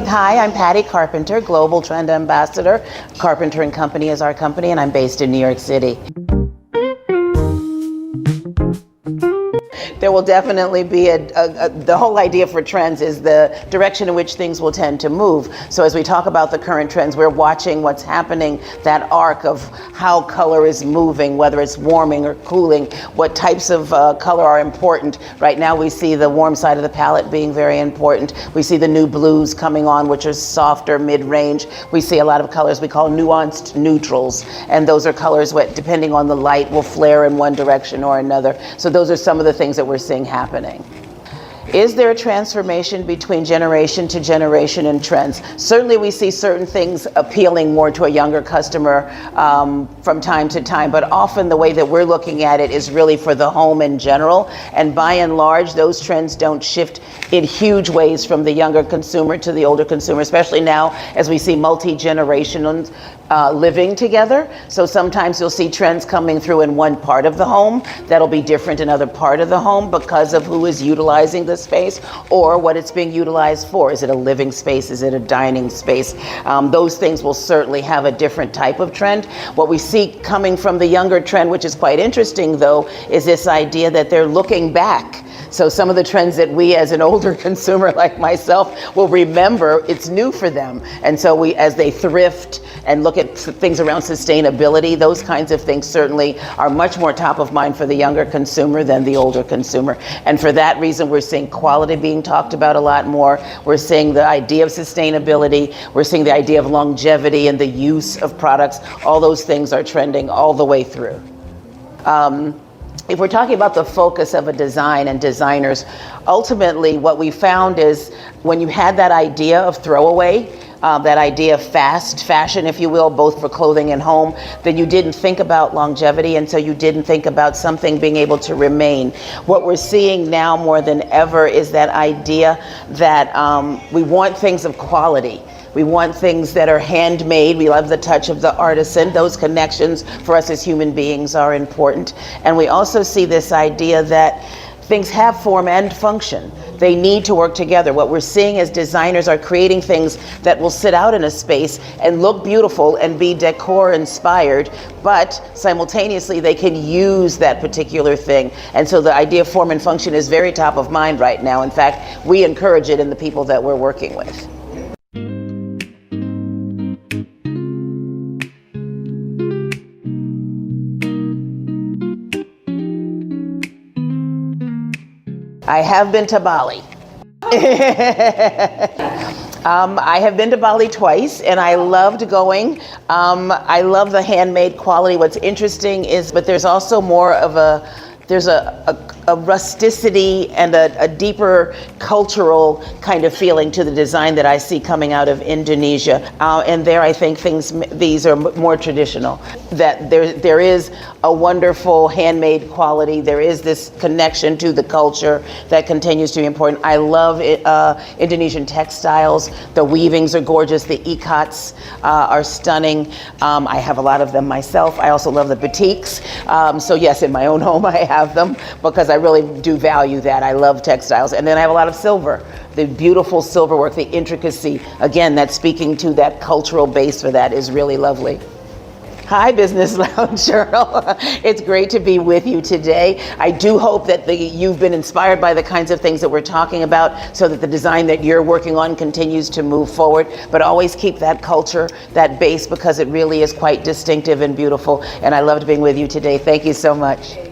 Hi, I'm Patti Carpenter, Global Trend Ambassador. Carpenter and Company is our company, and I'm based in New York City. There will definitely be the whole idea for trends is the direction in which things will tend to move. So as we talk about the current trends, we're watching what's happening, that arc of how color is moving, whether it's warming or cooling, what types of color are important. Right now we see the warm side of the palette being very important. We see the new blues coming on, which are softer, mid-range. We see a lot of colors we call nuanced neutrals, and those are colors that, depending on the light, will flare in one direction or another. So those are some of the things that we're seeing happening. Is there a transformation between generation to generation in trends? Certainly we see certain things appealing more to a younger customer from time to time, but often the way that we're looking at it is really for the home in general. And by and large, those trends don't shift in huge ways from the younger consumer to the older consumer, especially now as we see multi-generational living together. So sometimes you'll see trends coming through in one part of the home that'll be different in another part of the home because of who is utilizing the space or what it's being utilized for. Is it a living space? Is it a dining space? Those things will certainly have a different type of trend. What we see coming from the younger trend, which is quite interesting though, is this idea that they're looking back. So some of the trends that we as an older consumer like myself will remember, it's new for them. And so as they thrift and look at things around sustainability, those kinds of things certainly are much more top of mind for the younger consumer than the older consumer. And for that reason, we're seeing quality being talked about a lot more. We're seeing the idea of sustainability. We're seeing the idea of longevity and the use of products. All those things are trending all the way through. If we're talking about the focus of a design and designers, ultimately what we found is when you had that idea of throwaway, that idea of fast fashion, if you will, both for clothing and home, then you didn't think about longevity, and so you didn't think about something being able to remain. What we're seeing now more than ever is that idea that we want things of quality. We want things that are handmade. We love the touch of the artisan. Those connections for us as human beings are important. And we also see this idea that things have form and function. They need to work together. What we're seeing as designers are creating things that will sit out in a space and look beautiful and be decor inspired, but simultaneously they can use that particular thing. And so the idea of form and function is very top of mind right now. In fact, we encourage it in the people that we're working with. I have been to Bali. I have been to Bali twice and I loved going. I love the handmade quality. What's interesting is, but there's also more of there's a rusticity and a deeper cultural kind of feeling to the design that I see coming out of Indonesia. And there I think these are more traditional. That there is a wonderful handmade quality. There is this connection to the culture that continues to be important. I love Indonesian textiles. The weavings are gorgeous. The ikats are stunning. I have a lot of them myself. I also love the batiks. So yes, in my own home I have them because I really do value that. I love textiles. And then I have a lot of silver. The beautiful silver work, the intricacy, again, that's speaking to that cultural base for that is really lovely. Hi, Business Lounge Journal. It's great to be with you today. I do hope that you've been inspired by the kinds of things that we're talking about so that the design that you're working on continues to move forward. But always keep that culture, that base, because it really is quite distinctive and beautiful. And I loved being with you today. Thank you so much.